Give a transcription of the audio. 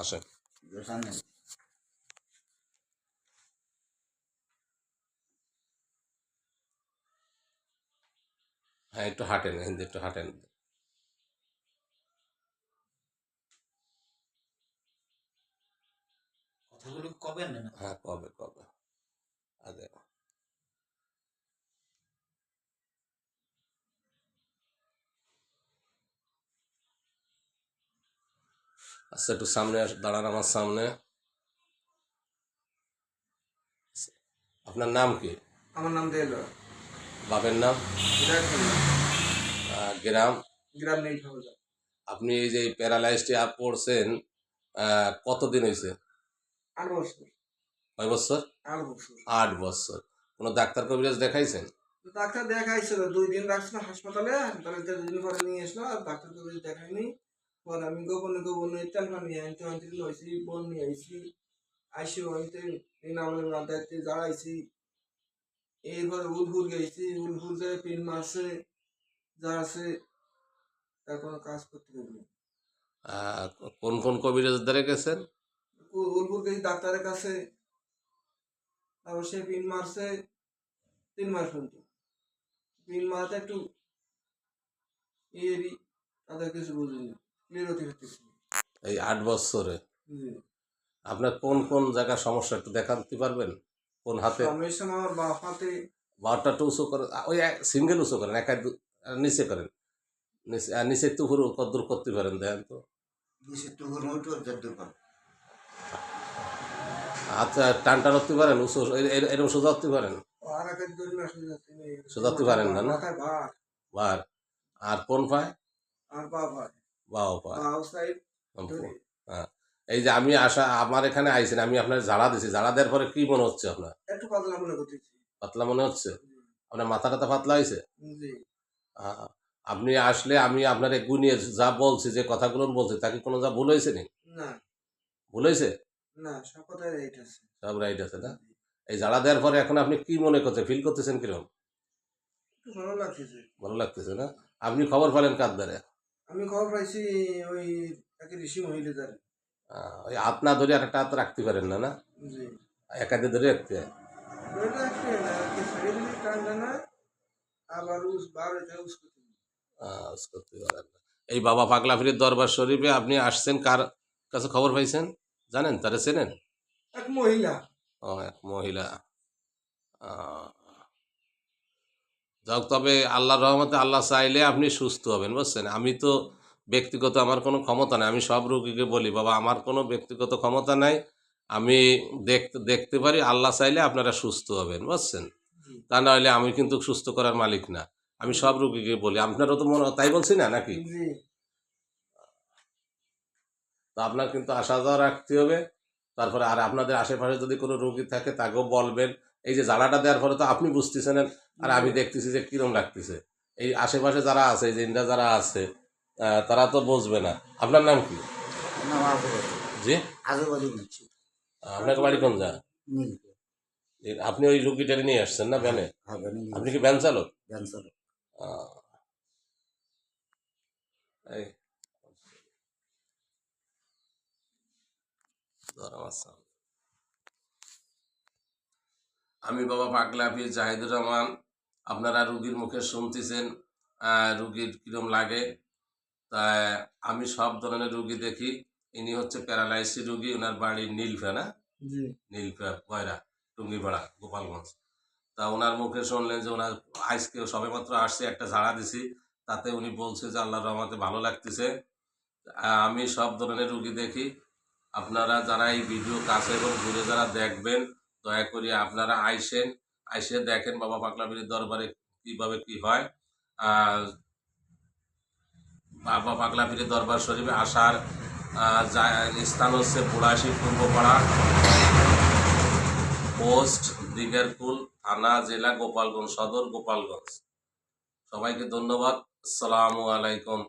আসেন। হ্যাঁ, একটু হাঁটেন, হিন্দি একটু হাঁটেন। কথাগুলো কবে না? হ্যাঁ, কবে কবে আগে। আচ্ছা, একটু সামনে দাঁড়ান আমার সামনে। আপনার নাম কি? আমার নাম দেলোয়ার। বাপের নাম? গ্রাম? গ্রাম নেই খবর। আপনি এই যে প্যারালাইজডে পড়ছেন, কতদিন হয়েছে? 8 বছর। কয় বছর? 8 বছর। 8 বছর। কোনো ডাক্তার কবিরাজ দেখাইছেন? ডাক্তার দেখাইছিল, 2 দিন রাখছিল হাসপাতালে, তাহলে 2 দিন পরে নিয়ে আসলো, আর ডাক্তার কবিরাজ দেখাইনি। পরে আমি গোপনে তেলফান নিয়ে আনতে আনতে লইছি, বোন নিয়ে আইছি, আইসি হইতে নামের মাথায় জ্বালাইছি। এরপরে উলহুর গেছি, উলহুর যায় পিন মারছে, যা আছে তার কোনো কাজ করতে পারিনি। কোন কোন কবিরাজ দ্বারা গেছেন? উলহুর গেছি ডাক্তারের কাছে, তারপর সে পিন মারছে 3 মাস পর্যন্ত। পিন মারাতে একটু এরই তাদের কিছু বুঝিনি, ক্লিয়ার হতে হতেছি। এই 8 বছরে জি। আপনার কোন কোন জায়গার সমস্যা একটু দেখাতে পারবেন? কোন হাতে? সমস্যা আমার বাম হাতে। বারটা একটু উঁচু করেন, ওই সিঙ্গেল উঁচু করেন, একা নিচে করেন, নিচে নিচে একটু উপরে কদ্দূর করতে পারেন দেখেন তো। আচ্ছা, টানটা রাখতে পারেন, উঁচু এরকম সোজা রাখতে পারেন? আর আগে দড়ি মাস যাচ্ছে সোজাতে পারেন না? না মাথায় ভার। বার। আর কোন পায়? আর পা ভার। বাও পায়। বাও সাইড। হ্যাঁ, এই যে আমি আমার এখানে আইছেন, আমি আপনার ঝাড়া দিছি, ঝাড়া দেওয়ার পরে কি মনে হচ্ছে আপনার? একটু পাতলা মনে করতেছি। পাতলা মনে হচ্ছে? আপনার মাথা টাথা পাতলা হয়েছে? জি। আপনি আসলে আমি আপনার গুনিয়ে যা বলছি, যে কথাগুলো বলছি, তাকে কোনো যা ভুল হয়েছে নি? না। ভুল হয়েছে? না, সব কথাই রাইট আছে। সব রাইট আছে না? এই ঝাড়া দেওয়ার পরে এখন আপনি কি মনে করছেন, ফিল করতেছেন কিরকম? একটু ভালো লাগতেছে। ভালো লাগতেছে না? আপনি খবর পেলেন কার দ্বারা? আমি খবর পাইছি ওই একে ঋষি মহিলা দ্বারা। ওই হাত না ধরে আর একটা হাত রাখতে পারেন না? না, জি। একাতে ধরে রাখতে হয়। ধরে রাখতে না, কি ছেড়ে দিলে টানবে না, আবার বার এটা করতে। করতে পারেন না। এই বাবা পাগলা ফিরির দরবার শরীফে আপনি আসছেন, কার কাছে খবর পাইছেন জানেন? তারা চেনেন? এক মহিলা। ও, এক মহিলা। আহ, যাক, তবে আল্লাহর রহমতে আল্লাহ চাইলে আপনি সুস্থ হবেন, বুঝছেন? আমি তো ব্যক্তিগত আমার কোনো ক্ষমতা নাই, আমি সব রোগীকে বলি বাবা আমার কোনো ব্যক্তিগত ক্ষমতা নাই, আমি দেখতে দেখতে পারি, আল্লাহ চাইলে আপনারা সুস্থ হবেন, বুঝছেন? তা না হলে আমি কিন্তু সুস্থ করার মালিক না, আমি সব রোগীকে বলি। আপনারও তো মনে তাই বলছি না নাকি? জি। তো আপনার কিন্তু আসা যাওয়া রাখতে হবে। তারপরে আর আপনাদের আশেপাশে যদি কোনো রোগী থাকে তাকেও বলবেন। এই যে জ্বালাটা দেওয়ার পরে তো আপনি বুঝতেছেন, আর আমি দেখতেছি যে কিরম লাগতেছে। এই আশেপাশে যারা আছে, এই যে ইন্ডিয়া যারা আছে, তারা তো বুঝবে না। আপনার নাম কি? জি, আপনাকে বাড়ি কোন যা? আপনি ওই রুগীটাকে নিয়ে আসছেন না ভ্যানে? আপনি কি ভ্যান চালক? এই আমি বাবা পাগলা হাফিজ জাহিদুর রহমান। আপনারা রুগীর মুখে শুনতেছেন রুগীর কিরম লাগে। তা আমি সব ধরনের রুগী দেখি। ইনি হচ্ছে প্যারালাইসিস রুগী, ওনার বাড়ি নীলফা, না? নীলফা কয়রা, টুঙ্গিপাড়া, গোপালগঞ্জ। তা ওনার মুখে শুনলেন যে ওনার আজকে সবেমাত্র আসছে, একটা ঝাড়া দিছি, তাতে উনি বলছে যে আল্লাহর রহমতে ভালো লাগতেছে। আমি সব ধরনের রুগী দেখি। আপনারা যারা এই ভিডিও কাছে এবং দূরে যারা দেখবেন, দয়া করে আপনারা আইসে দেখেন বাবা পাগলা পীরের দরবারে কিভাবে কি হয়। বাবা পাগলা পীরের দরবার শরীফে আসার স্থান হচ্ছে বুড়াশি পূর্বপাড়া, পোস্ট দিগেরকুল, থানা জেলা গোপালগঞ্জ, সদর গোপালগঞ্জ। সবাইকে ধন্যবাদ। আসসালামু আলাইকুম।